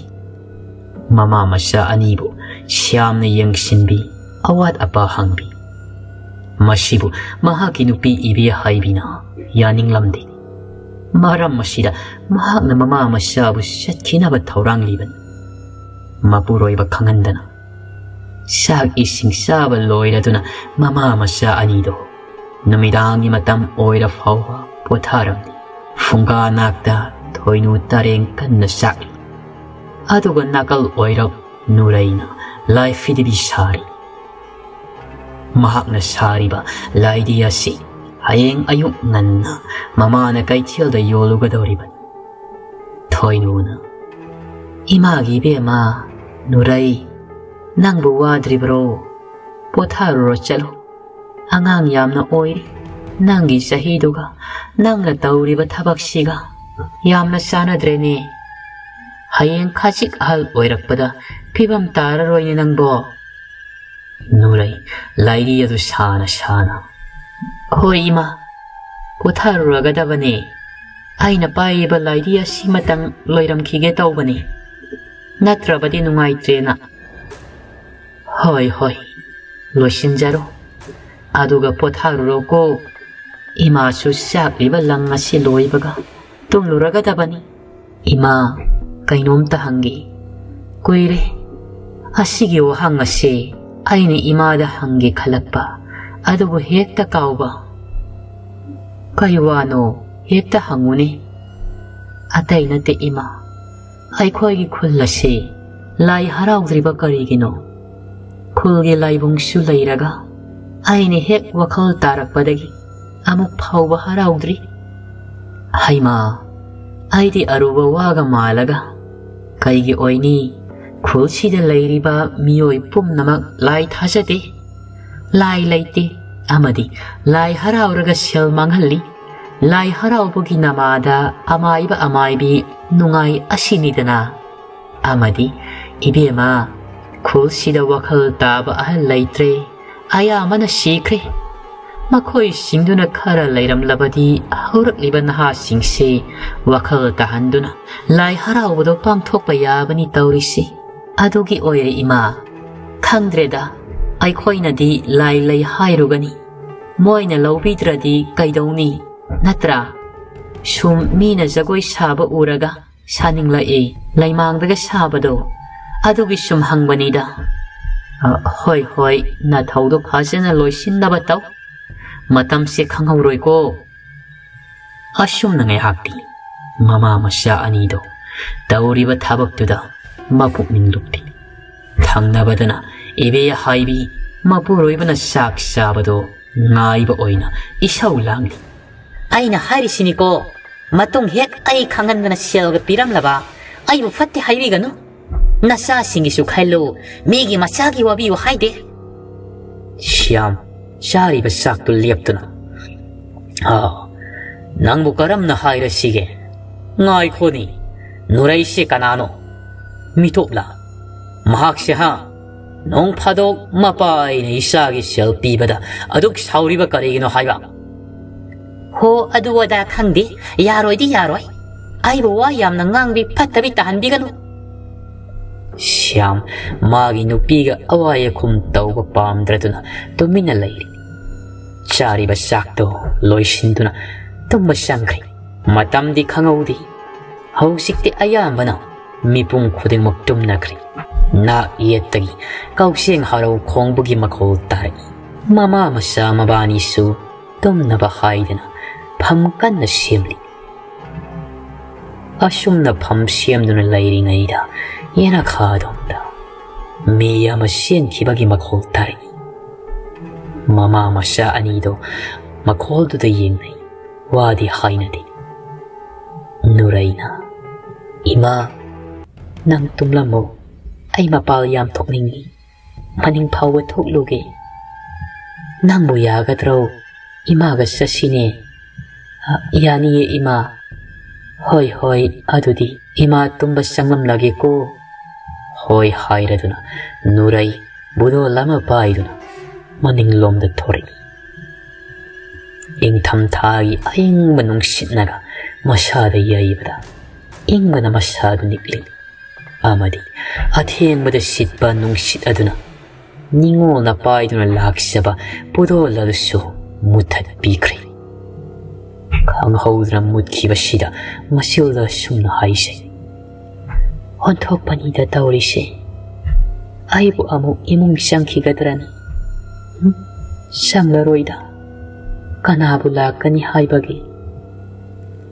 S1: ꯃꯃꯥ ꯃꯆꯥ ꯑꯅꯤꯕꯨ ꯁ꯭ꯌꯥꯝꯅ ꯌꯦꯡꯁꯤꯟꯕꯤ, ꯑꯋꯥꯠ ꯑꯄꯥ ꯍꯪꯕꯤ. ꯃꯁꯤꯕꯨ ꯃꯍꯥꯛꯀꯤ ꯅꯨꯄꯤ ꯏꯕꯦꯍꯥꯏꯕꯤꯅ ꯌꯥꯅꯤꯡꯂꯝꯗꯦ. ꯃꯔꯝ ꯑꯁꯤꯗ ꯃꯍꯥꯛꯅ ꯃꯃꯥ ꯃꯆꯥꯕꯨ ꯆꯠꯈꯤꯅꯕ ꯊꯧꯔꯥꯡꯂꯤꯕꯅꯤ. ꯃꯄꯨꯔꯣꯏꯕ ꯈꯪꯍꯟꯗꯅ ꯆꯥꯛ ꯏꯁꯤꯡ ꯆꯥꯕ ꯂꯣꯏꯔꯗꯨꯅ ꯃꯃꯥ ꯃꯆꯥ ꯑꯅꯤꯗꯣ ꯅꯨꯃꯤꯗꯥꯡꯒꯤ ꯃꯇꯝ ꯑꯣꯏꯔ ꯐꯥꯎꯕ ꯄꯣꯊꯥꯔꯝꯂꯤ. ꯐꯨꯡꯒꯥ ꯅꯥꯛꯇ ꯊꯣꯏꯅꯨ ꯇꯔꯦꯡ ꯀꯟꯅ ꯆꯥꯛꯂꯤ. ꯑꯗꯨꯒ ꯅꯥꯀꯜ ꯑꯣꯏꯔꯞ ꯅꯨꯔꯩꯅ ꯂꯥꯏ ꯐꯤꯗꯤꯕꯤ ꯁꯥꯔꯤ. ꯃꯍꯥꯛꯅ ꯁꯥꯔꯤꯕ ꯂꯥꯏꯗꯤ ꯑꯁꯤ ꯍꯌꯦꯡ ꯑꯌꯨꯛ ꯉꯟꯅ ꯃꯃꯥꯅ ꯀꯩꯊꯦꯜꯗ ꯌꯣꯜꯂꯨꯒꯗꯧꯔꯤꯕꯅꯤ. ꯊꯣꯏꯅꯨꯅ ꯏꯃꯥꯒꯤ ꯏꯕꯦꯝꯃ ꯅꯨꯔꯩ, ꯅꯪꯕꯨ ꯋꯥꯗ꯭ꯔꯤꯕ꯭ꯔꯣ? ꯄꯣꯊꯥꯔꯨꯔꯣ ꯆꯠꯂꯣ. ꯑꯉꯥꯡ ꯌꯥꯝꯅ ꯑꯣꯏꯔꯤ. ꯅꯪꯒꯤ ꯆꯍꯤꯗꯨꯒ ꯅꯪꯅ ꯇꯧꯔꯤꯕ ꯊꯕꯛꯁꯤꯒ ꯌꯥꯝꯅ ꯆꯥꯟꯅꯗ꯭ꯔꯦꯅꯦ. ꯍꯌꯦꯡ ꯈꯖꯤꯛ ꯑꯍꯜ ꯑꯣꯏꯔꯛꯄꯗ ꯐꯤꯕꯝ ꯇꯥꯔꯔꯣꯏꯅꯦ ꯅꯪꯕꯣ. ꯅꯨꯔꯩ ꯂꯥꯏꯔꯤ ꯑꯗꯨ ꯁꯥꯅ ꯍꯣꯏ ꯏꯃꯥ, ꯄꯣꯊꯥꯔꯨꯔꯒꯗꯕꯅꯦ. ꯑꯩꯅ ꯄꯥꯏꯔꯤꯕ ꯂꯥꯏꯔꯤ ꯑꯁꯤ ꯃꯇꯝ ꯂꯣꯏꯔꯝꯈꯤꯒꯦ ꯇꯧꯕꯅꯤ, ꯅꯠꯇ꯭ꯔꯕꯗꯤ ꯅꯨꯡꯉꯥꯏꯇ꯭ꯔꯦꯅ. ꯍꯣꯏ ꯂꯣꯏꯁꯤꯟꯖꯔꯣ.
S2: Aduga potharuroko Ima susak liba lang nga si Loy baga Tumluraga tabani Ima kainom tahangi Kuire Asigi wahang nga si Ayni imada hangi kalagpa Adugo hekta kauba Kayuano hekta hanguni Atay na te ima Ay ko'y kulla si Lai haraw driba karigino Kulgi laibong sulairaga Ayni hek wakal tarak padagi Amuk pauba haraw dri Hay ma Ay di aruba waga malaga Kaygi oyni Kul sida lairiba miyoy pum namak lai thasate Lai laite Amadi lai haraw raga siyal manghalli Lai haraw bugi namada Amayba amaybi Nungay asinidana Amadi Ibema Kul sida wakal taba ahal laitre Ayama na sikre Makoy singduna kara layram labadi Haurak liban ha singse Wakal tahanduna Lai haraw budo pang thokpa yabani taurisi Adugi oye ima Kangdreda Ay koy na di lai lay hayrugani Moy na lawbidra di kaidawni Natra Sum mina zagoy saba uraga Saning lai laymangdaga sabado Adugi sum hangbanida Hoy hoy na thawdok hasena loisin na bataw Matam si kangawroy ko Asum na ngay hakti Mama masya anido Dauri ba tabak tuda Mapukning lukti Thang na ba na Ibeya haybi Mapuroy ba na sak sabado Ngay ba oy na Isaw lang Ay na harisini ko Matong hek ay kangan na siyal ga piram laba Ay bufati haybi gano Nasa singisu kailo Migi masagi wabi wa hayde Siyam Shari ba sakto liyap to na Nang bukaram na hayra sige Ngay ko ni Nuray si kanano Mitopla Mahak siya ha Nung padok mapay na isagi siyal pibada Aduk sauri ba karigino hayba Ho aduwada kangdi Yaroy di yaroy Ay bawa yam na ngangbi patabi tahan bigano Siyam Magi nupiga awaya kumtaw pa pamdra to na Tuminalay Chari ba sakto Loisin to na Tumbasangkay Matam di kangaw di Hausik di ayam ba na Mipung kuding magtum na kri Na iyetagi Kausing haraw kong bugi makol taray Mama masama ba ni su Tum na bahay na Pamkan na siyemli Asum na pam siyem doon na layri ngay da Yan akadom da Miya masyen kibagi makol taray Mama masya anido Makol do da yin nay Wadi hay na di Nuray na Ima Nang tumla mo Ay mapalyam tok ningi Maning pawa tok lugi Nang buyagat raw Imagas sa sine Yani ima Hoy hoy adudi Ima tumbas sanglam lagi ko Hoy hayra duna Nuray budo lama bay duna Maning lom da tori Ing tam tagi aying manung sitnaga Masyada yayibada Ing mana masyado nikling Amadi At hiyang mada sitba nung sit aduna Ningo na bay duna laksaba Budo laluso Mutad bikri Kang haudra mutki basida Masilda sumna haise Hontok panida taurise Aibu amu imong siyangki gadrani Siyang laroida Kanabula kani haibagi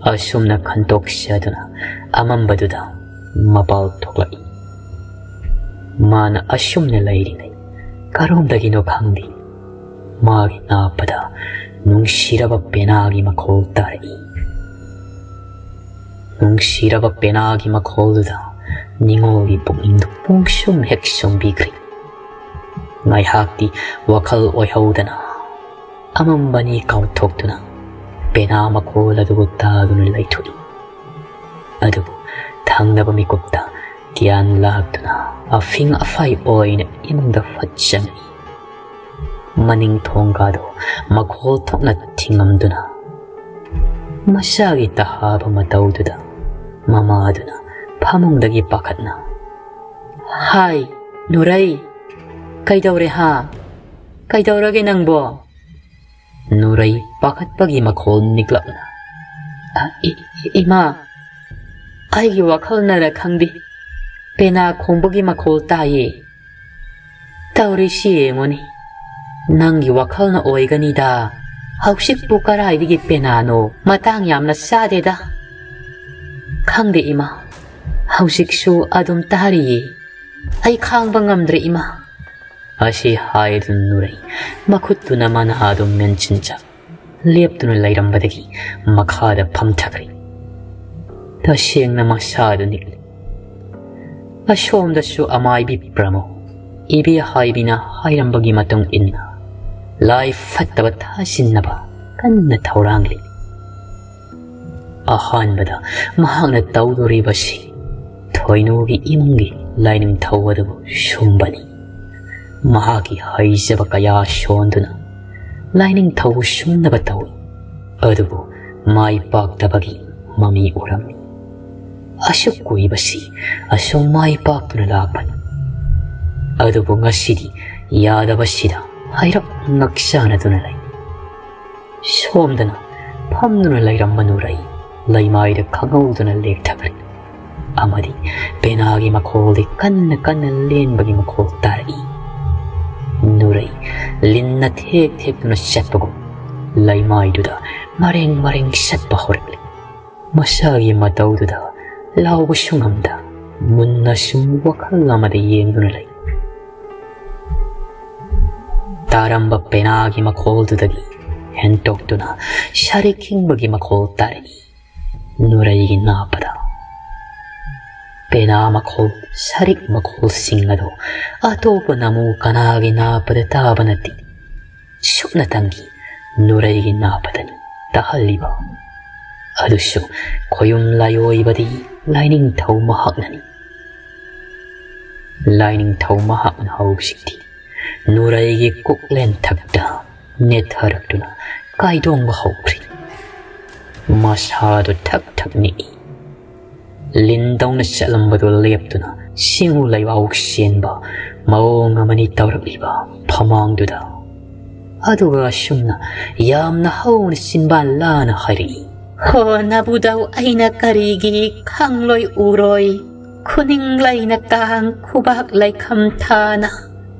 S2: Asumna kantok siya duna Amambaduda Mapal toklai Mana asumna layrinay Karom dagino kangdi Magi napada Nung siraba penagi makol taray Nung siraba penagi makol da Ningogi punginduk pungsum heksum bigri Ngay hakti wakal oyhaw na Amambani kautok na Pena makol aduguta dunulay tuli Adugu tang na bamikupta Tiyan lag na Afing afay oy na imang dafat siyang Maning tonggado maghotok na tingam duna Masyagi tahaba mataw duda Mama duna pamungdagi pakat na Hay Nuray Kay daw re ha Kay daw ragi nang bo
S1: Nuray pakatpagi makhol niklap na.
S2: Ima, aigi wakal na rakhangdi. Pena khongbagi makhol taye. Tauri siye ngoni. Nangi wakal na oigani da. Hausik pukaray digi pena no matang yam na sade da. Khangdi ima. Hausik su adum tariye. Ay khang bangamdre ima.
S1: Asi haidun Nuray makhutu na man adum menchincha. Leptuna lairambadagi makhada pamthakri. Ta sieng na masado nikli. Ashom da su amay bipramo. Ibi haibina hairambagi matong inna. Lai fattaba tasin na ba kan na taurangli. Ahan bada mahang na tauduri basi. Toinugi imungi laining tawadabu shumbani. Mahagi haizaba kaya shonduna. Laining tawu shumnaba tawi. Adubu mai pagtabagi mami urami. Asukku ibasi aso mai pagtuna lakpani. Adubu ngasidi yadabasida hairap ngaksana tunalay. Somdana pamnuna layram manuray. Laymayda kagauduna lektakri. Amadi penagi makoldi kanna lenbagi makol tarai. Nuray linna tek tuna satpago. Laymayduda mareng satpa horikli. Masagi matawduda laugu sungamda. Munna sumwakalamada yengdunalay. Taramba penagi makoldudagi. Hentoktuna shariking bagi makol tarai. Nuray napada. Pena makol sarik makol singado atopa namu kanagi napada tabanati. Sukna tangi Nuray napadani tahaliba. Aduso koyum layo ibadi lining tau mahaknani. Lining tau mahakna haugsikti. Nuray kuklen takda net haraktuna kaidong mahaukri. Masado tak ni. Lindong na salambado leptuna singu layawag siyenba maong amani tawragliba pamang duda. Aduga asyumna yam na haw na sinban la na hari.
S2: Ho nabudaw ay nakarigi kangloy uroy. Kuning lay na kahang kubak lay kamtana.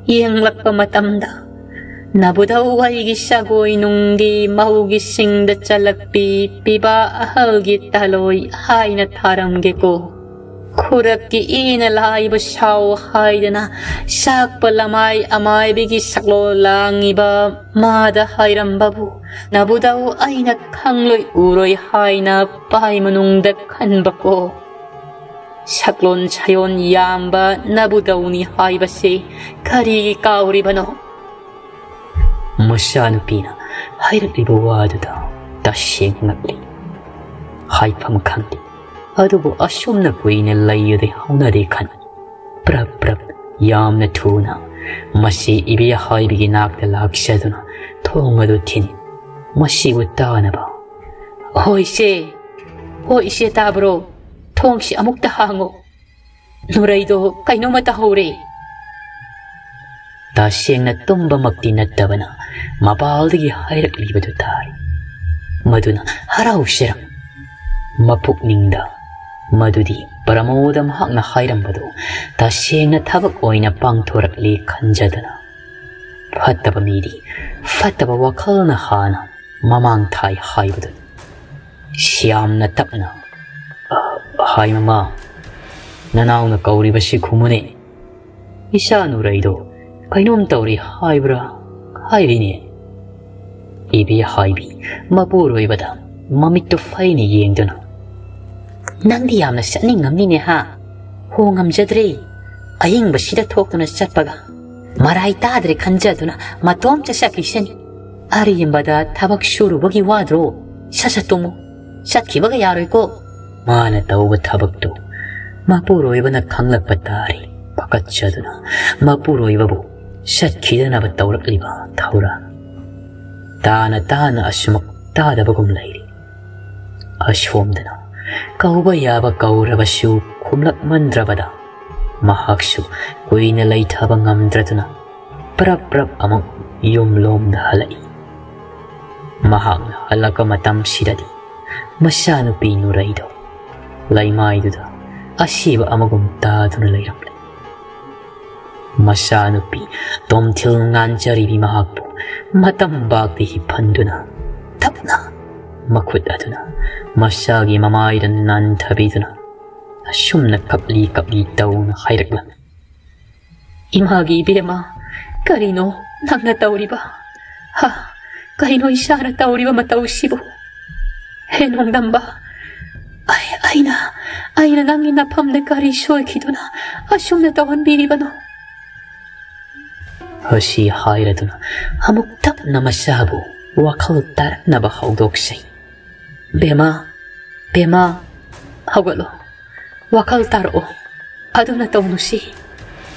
S2: Iyang lakpamatamda. Nabudaw ay gisagoy nunggi mahugising da chalagpi piba ahalgi taloy hay na taramge ko. Kurak ki inalay basaw hay na sak palamay amay bigi saklo lang iba mada hay rambabu. Nabudaw ay nakangloy uroy hay na pay manungdakan ba ko. Saklon sayon yamba nabudaw ni hay basi karigi kauri ba no?
S1: Masyano pina hairap ibawaduda tasyeng ngakli. Hay pamakandi. Adubo asyum na kuy na layo de hauna de kan. Prap yam na tuna. Masi ibiya hay biginak na laksyaduna. Tonga do tin. Masi wata na ba? Hoy se tabro. Tong si amuk tahango. Nuray do kaino matahore. Tasyeng na tumba magtinadtaba na mapaldagi hayrak libado tayo. Maduna haraw sirang mapukningda. Madudi paramodam hak na hayram bado tasyeng na tabak oy na pangtorak li kanjadana. Fataba midi, fataba wakal na hana mamang tay haybado. Siyam na tapna. Hay mama, nanaw na kauri ba si kumune? Isa nuray do. Kainom tauri haibra, haibini. Ibi haibi, mapuro ibada, mamito fay ni yengduna. Nang diyam na siya ningam ni ha. Hongam jadre, aying basida tok na siya paga. Maray tadre kanjaduna, matom siya siya kisyan. Ari imbada tabak shuru bagi wadro, siya sa tumo, siya kibaga yaroy ko. Mana tao ba tabak to, mapuro iba na kanglak patari, pakat siya duna, mapuro iba bo. Siyat kita na ba't tawrak liba, tawra. Tana asyumak tada bagum layri. Asyom dana. Kau ba yaba kau rabasyu kumlak mandra bada. Mahaksu kuy na lay tabang amdra dana. Prap amang yumlom na halay. Mahakna halaka matam sidadi masanupi Nuraido laimaiduda asiba amagum taduna layramle. Masanupi tomthil nganjaribi mahakpu matam bagdi hipanduna tapna makhut aduna masagi mamaidan nanthabiduna asumna kapli tauna hairakla. Imagi ibema karino nagna tauriba ha karino isara tauriba matausibo henong damba aina nangin na pamde kari soy kiduna asumna tawan biribano. Hasi hairaduna amuk tap na masabu wakal tarak na bahawdoksay. Bema hawalo wakal taro aduna taunusi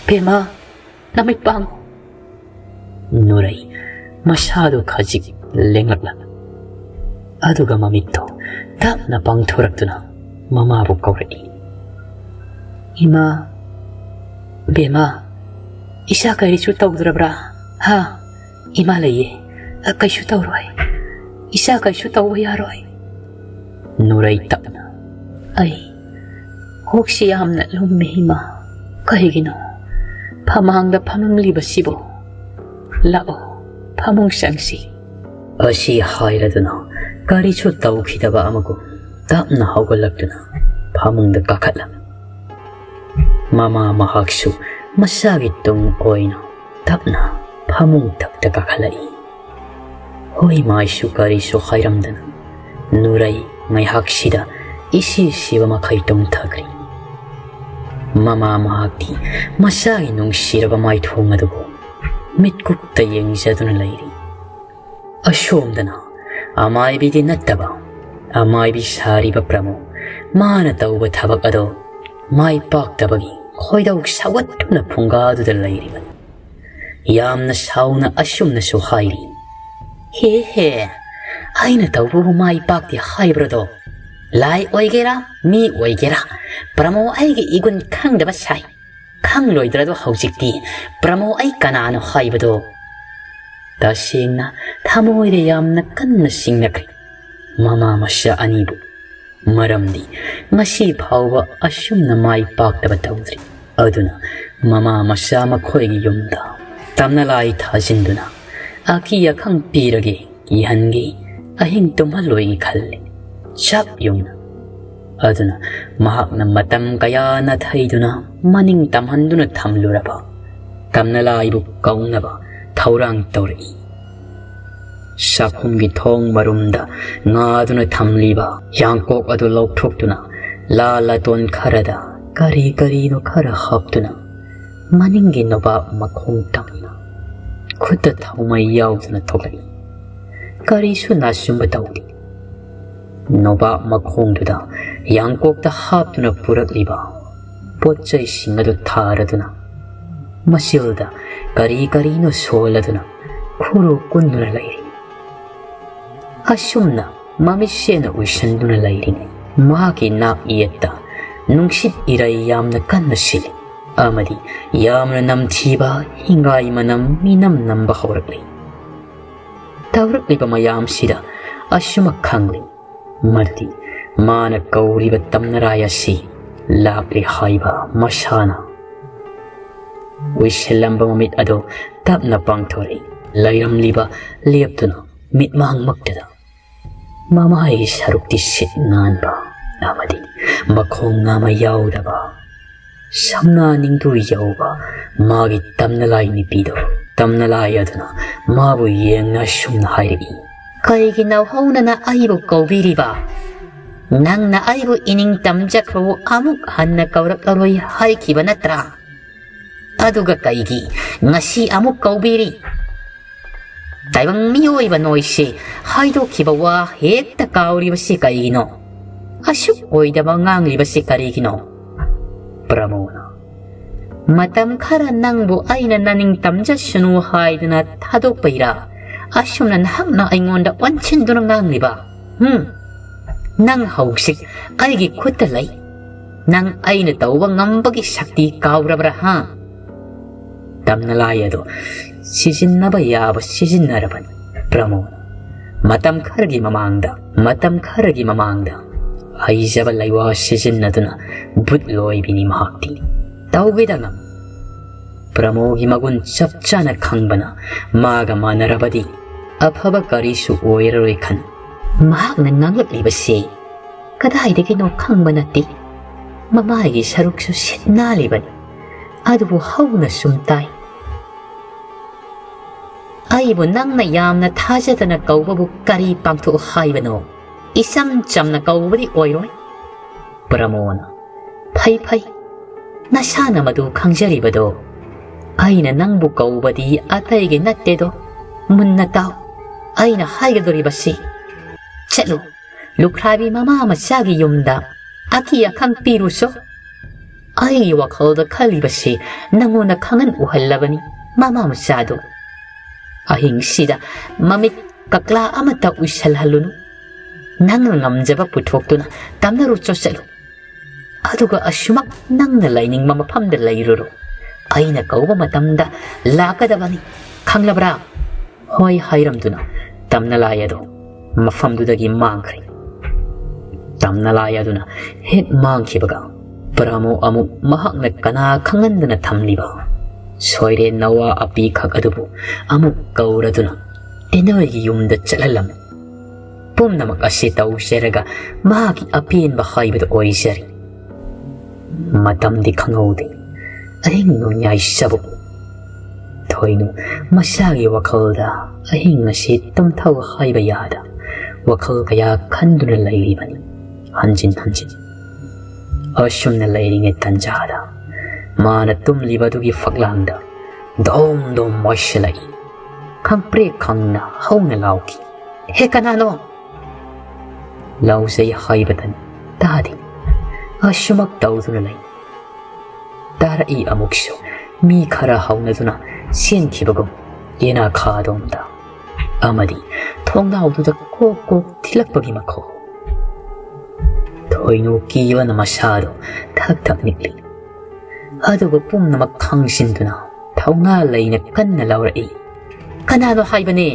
S1: Bema namit bang Nuray masyado kajik lengakla. Aduga mamito tap na pang turakduna mamabuk kawrai. Bema isa kairi su tawdrabra ha ima laye kai su tawroy isa kai su tawyaroy. Nuray tapna ay 혹시 amna lumihima kahigino pamangda pamamliba sibo lao pamong sangsi. Asi hairaduna kari su tawkidaba amago tapna hawgalagduna pamangda kakala. Mama mahaksu masagit tong oino tapna pamong takta kakalai. Hoy maisu kari su khairamdana Nuray may haksida isi siba makaitong tagri. Mama mahakti masagi nung siraba may tunga dugo mitkuk tayeng zaduna layri. Asyomdana amay bidi nataba amay bisari ba pramo mana tauba tabak ado may paktabagi koy daw sawat na pungado da layri man. Yam na saw na asyom na suhayri. He ay na taubo may pakti haybrado. Lai oigera mi oigera pramo ay gi igun kang daba sai kang loidrado haujikti pramo ay kanano haibado tasingna thamoide yamna kanna singnakri mama masya anibu maramdi ngasi phawba asumna mai pakdaba tawdri aduna mama masya makhoi gi yumda tamna lai thajinduna akiya khang pirage ihangi ahing tumhaloi khalle Chap yung aduna mahak na matam kaya na thayduna maning tamhanduna thamlura ba tamnala ibu kauna ba thaurang tawri sakhum gi thong marumda ngaduna thamli ba yangkok adu lokthokduna la ton kharada kari no khara haptuna maning gi noba makhong tamna khutta thaumai yauduna thoklai kari su nasum batawdi Noba makhongduda yangkok ta haptuna purakliba potchai singadu tharaduna masilda kari no soladuna khuru kunduna lairi. Asumna mamishena uishanduna lairi mahaki nak iyetta nungsit irai yamna kanna sili amadi yamna namthiba hingai manam minam namba hawrakli. Tawrakliba mayam sida asuma khangli Marti mana kauri batamna raya si lakli haiba masana. Wishelamba mamit ado tapna pangthori layram liba liaptuna mit mahang magdada. Mama ay sarukti sitngan ba amadi makhong nga mayaw ba. Samna ningdu yaw ba magi tamna lay ni pido tamna lay aduna mabu yeng na sumna hayri. Kay ginawaw na aibo kaubiriba. Nang na aibo ining tamjak ho amuk han na kaurak aroy hay kiba natra. Aduga kaigi ngasi amuk kaubiri. Taibang miyoy ba noy si haydo kiba wa hekta kauri ba si kaigi no. Asyuk oy da ba ngangli ba si karigi no. Pramona. Matam kara nang bu ay na naning tamjak sunu haydo na tadok pa ira. Asyum na hak na ingon da wanchin dunang nangli ba? Nang hausik ay gikutalay. Nang ay na tawang ngambagi sakti kaurabra ha. Tam na laya do, sisin na ba yaba sisin na raban. Pramona. matam kharagi mamangda aijaba laiwa sijinnaduna but loibini mahakti tawgidanga Pramogi magun chapchana khangbana maga manarabadi afaba karisu oiraroi khan mahakna nganglibase kadaidagi no khangbanati mamagi saruksu sitnalibani adubu hauna sumtai aibu nangna yamna thajadana kawbabu kari pangthu haibano isam chamna kawbadi oiroi Pramona phai nasana madu khangjaribado aina nangbu kawbadi ataige nattedo munna taw aina haigadoribasi chalo lukhrabi mama masagi yumda akiya khang piruso ai wakhalda khalibasi nangona khangan uhallabani mama masado ahing sida mamit kakla amata uishal halunu nangna ngamjaba puthokuna tamnaru chosalo aduga ashumak nangna laining mama phamda lairuro aina kawba matamda lakadabani khanglabra hoi hairamduna tamna layado mafamdudagi mangkhri tamna layaduna het mangkhibaga Pramo amu mahakna kana khangandana thamliba soire nawa api khak adubu amu kauraduna tenoigi yumda chalalam pumnamak ase tau seraga mahaki apien ba khaibada oisari matamdi khangaude ahing no nyai sabu thoinu masagi wakhalda ahing ase tamthau khaiba yada wakhal kaya khanduna lairibani hanjin ashumna lairinge tanjada mana tumlibadugi faklangda dom mashlai khampre khangna hauna lauki he kanano lausei haibatan tadi ashumak tawduna lai tarai amukso mi khara haunaduna sen khibagum yena khadomda amadi thongnaududa kok thilakpagi makho thoinu kiwana masado thak nikli aduga pumnamak khangsinduna thongna laina kanna laurai kanano haibane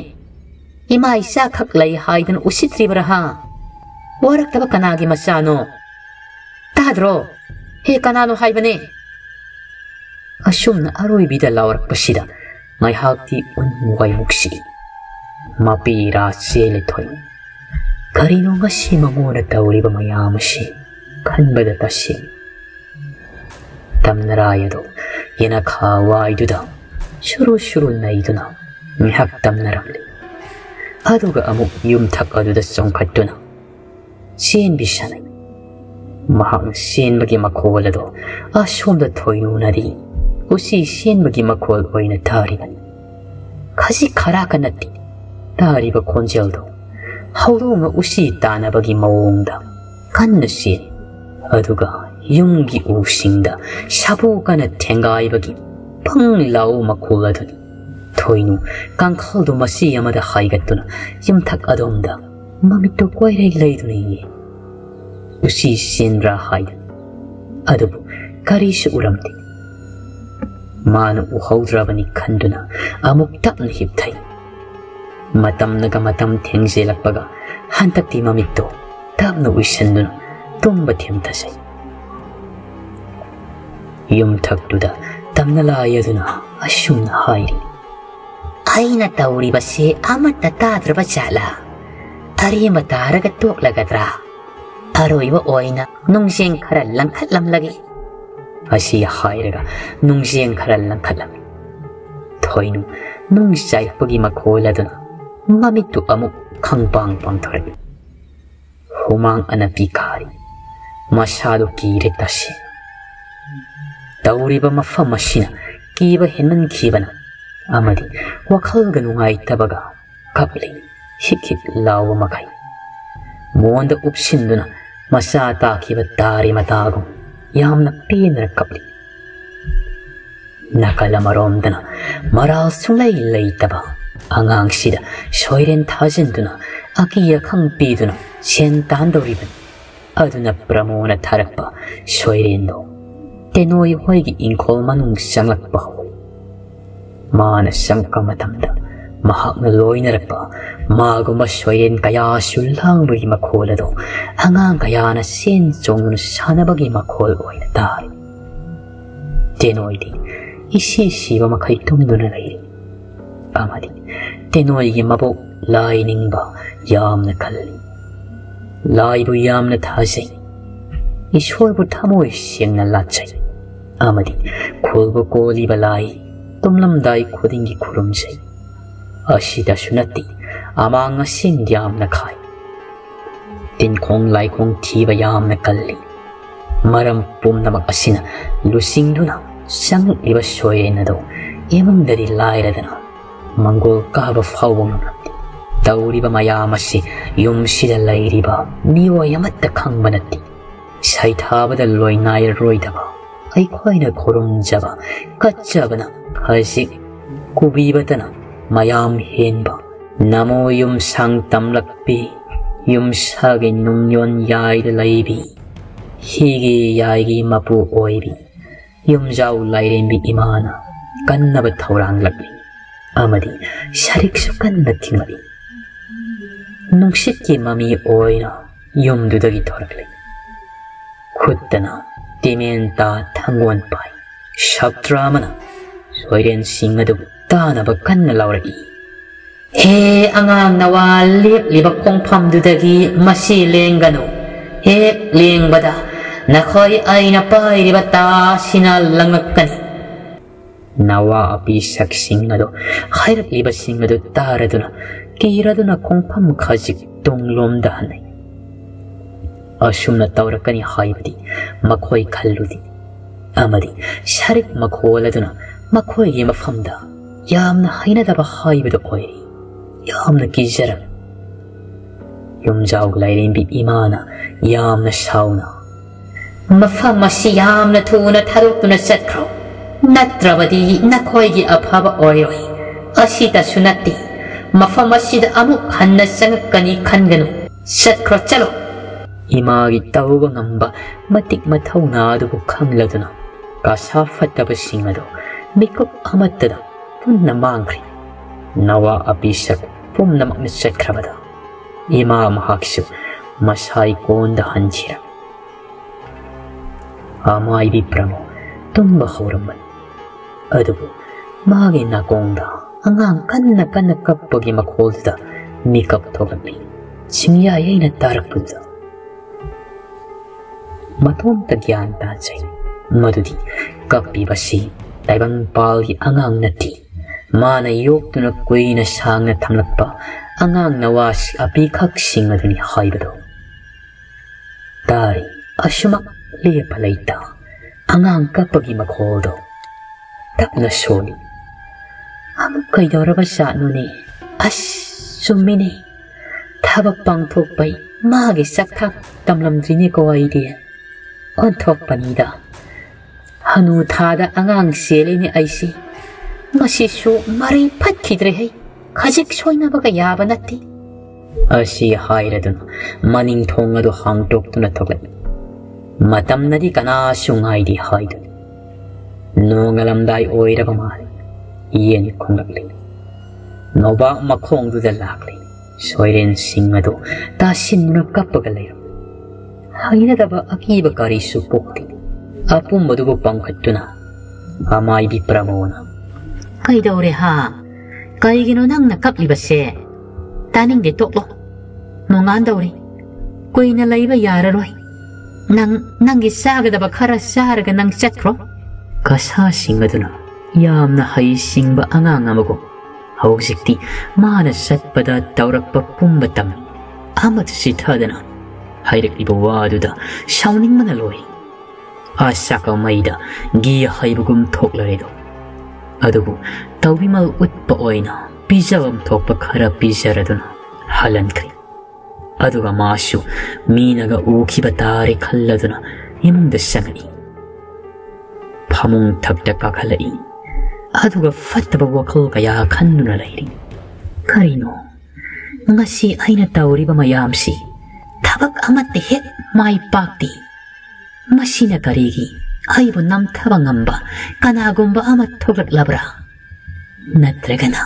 S1: ima isa khak lai haidan usitribraha waraktaba kanagi masano tadro he kanano haibane ashumna aroibida laurakpasida ngai hakti unmugai muksi mapira sele thoi karino ngasi mamona tawriba mayamasi khanbada tasi tamnarayado yena khawaiduda shuru naiduna mihak tamnaramli aduga amuk yumthak aduda songkhattuna sen bisanai mahak sen bagi makolado ashomda thoinunari usi sen bagi makol oina taribani khaji kharaka natti tariba konjeldo haurunga usi tanabagi mawongda kanna sen aduga yumgi usingda shabukana thengaibagi panglau makoladuni thoinu kangkhaldo masi amada haigatuna yumthak adomda mamito koirei leiduni usi senra haidan adubu karisu uramti manu uhaudrabani khanduna amuk tapna hipthai matam thengselakpaga hantakti mamito tapna uisanduna tumba themthasai yumthaktuda tamna layaduna ashumna hairi aina tawribase amata tadraba chala arima taraga toklagadra aroiba oina nungseng khara langkhatlam lagi asi hairaga nungseng khara langkhatlam thoinu nungsai pagi makoladuna mamitu amuk khangpang pangthare humang anapi khari masado kire tasi tawriba mafam asina kiba henan khibana amadi wakhalga nungai tabaga kapli hikit lawa makai monda upsinduna masata kiba tari matagum yamna pinra kapli nakala maromdana maral sungai leitaba angang sida soiren thajinduna akiya khangpiduna sen tandoriban aduna pramona tharakpa soirendo tenoi hoigi inkol manung sanglakpa mana sangka matamda mahakna loinarapa maguma soiren kaya sulhangbagi makhol ado angang kaya na sen chongnu sanabagi makhol oina tari tenoidi isi siba makai tumduna lairi amadi tenoigi mabok lainingba yamna kalli laibu yamna thasai ishwarbu thamoi sengna lachai amadi khulbu koli balai tumlamdai khudingi khurumsai asida sunati amanga sindyamna khai tin khong lai khong thiba yamna kalli maram pumnamak asina lusingduna sang iba soyena do emamdari lairadana mangol kaba fawam tawriba mayamasi yumsida lairiba niwa yamatta khangbanati saithabada loinai roidaba aikhoina khurumjaba kachjabana khasik kubibatana mayam henba namo yum sang tamlakpi yum sage nungyon yaida laibi higi yaigi mapu oibi yum jau lairembi imana kannaba thaurang lakli amadi sharik sukanna thingari nungshit ki mami oina yum dudagi thorakli khuddana timenta thangwan pai shabtramana soiren singadu tanaba kanna lauragi he angang nawal liba khongpham dudagi masi lenganu he lengbada nakhoi aina pai riba ta sinal langakkan nawa api sak singadu khairak liba singadu taraduna kiraduna khongpham khajik tonglomda hanai asumna taurakani haibadi makhoi khalludi amadi sharik makholaduna makhoi gi mafamda yamna hainadaba haibadu oiri yamna kijara yumjaug lairembi imana yamna shauna mafam asi yamna thuna tharutuna satkro natrabadi nakhoi gi aphaba oiroi asita sunati mafam asida amuk hanna sangakani khanganu satkro chalo imagi tauba ngamba matik mathauna adubu khangladuna kasa fataba singado mikuk amatada punna mangri nawa apisak pumna makna sakrabada ima mahaksu masai konda hanchira amai bi pramo tumba khawraman adubu magi nakonda angang kanna kappagi makholda mikap thogani simya yaina tarakpuda maton tagyan tajai madudi kappi basi taibang pali angang nati mana yok tuna kuina sangna thamlakpa angang nawas api khak singaduni haibado tari asuma lepalaita angang kapagi makholdo tapna soni amuk kaidoraba sanuni as sumini thabak pangthokpai magi sakthak tamlamdrini ko idea on thok panida hanu thada angang seleni aisi masi su mari phatkidre hai khajik soina baga yaba natti asi hairadun maning thonga do hangtok tuna thoklat matam nadi kana sungai di haidu nongalam dai oiraba mal yen khonglakli noba makhong du da lakli soiren singado ta sinna kappaga leiro hainadaba akiba kari su pokti apum madugo pangkhattuna amai bi pramona kaidore ha kaigino nangna kaplibase taning de toklo mongan dawri koina laiba yararoi nangi sagadaba khara saraga nang chakro kasa singaduna yamna hai singba angang amago hawsikti mana satpada taurakpa pumbatam amat sithadana hairak ibo waduda shauning manaloi asaka maida gi haibugum thoklaredo adubu tawbimal utpa oina pizawam thokpa khara pizaraduna halankri aduga masu minaga ukhiba tare khalladuna imungda sangani phamung thakta kakhalai aduga fattaba wakal kaya khanduna lairi karino ngasi aina tawriba mayamsi thabak amatte hek mai pakti masina karigi aibu nam thaba ngamba kanagumba amat thoglak labra natragana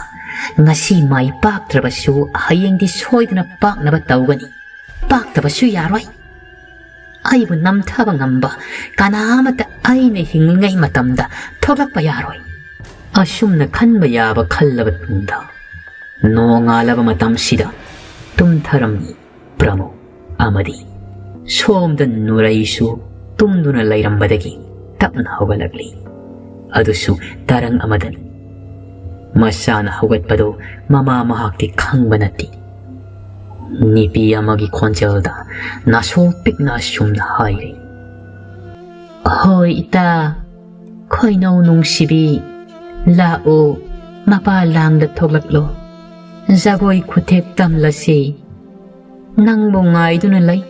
S2: ngasi mai paktrabasu hayengdi soidna paknaba tawgani paktabasu yaroi aibu namthaba ngamba kanamata aine hingai matamda thoglakpa yaroi asumna khanba yaba khallaba tunda nongalaba matam sida tumtharamni pramo amadi somda nuraisu tumduna lairambadagi tapna hogalagli adusu tarang amadani masana hogatpado mama mahakti khangba nati nipi amagi khonjelda naso pikna sumna haire hoi ita khoinau nungsibi lao mapa langda thoglaklo jagoi khuthek tamlasi nangbo ngaiduna lai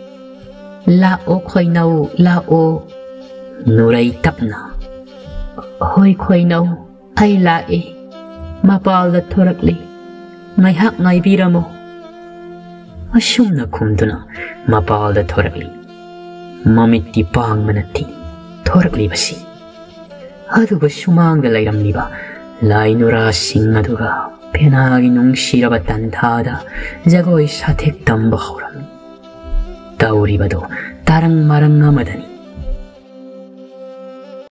S2: lao khoinau lao nurai tapna hoi khoinau ai lae mapalda thorakli ngai hak ngai biramo asumna khumduna mapalda thorakli mamitti pang manati thorakli basi aduga sumangda lairamliba lainura singaduga penagi nungsiraba tanthada jagoi sathek tamba horam tauribado tarang marang amadani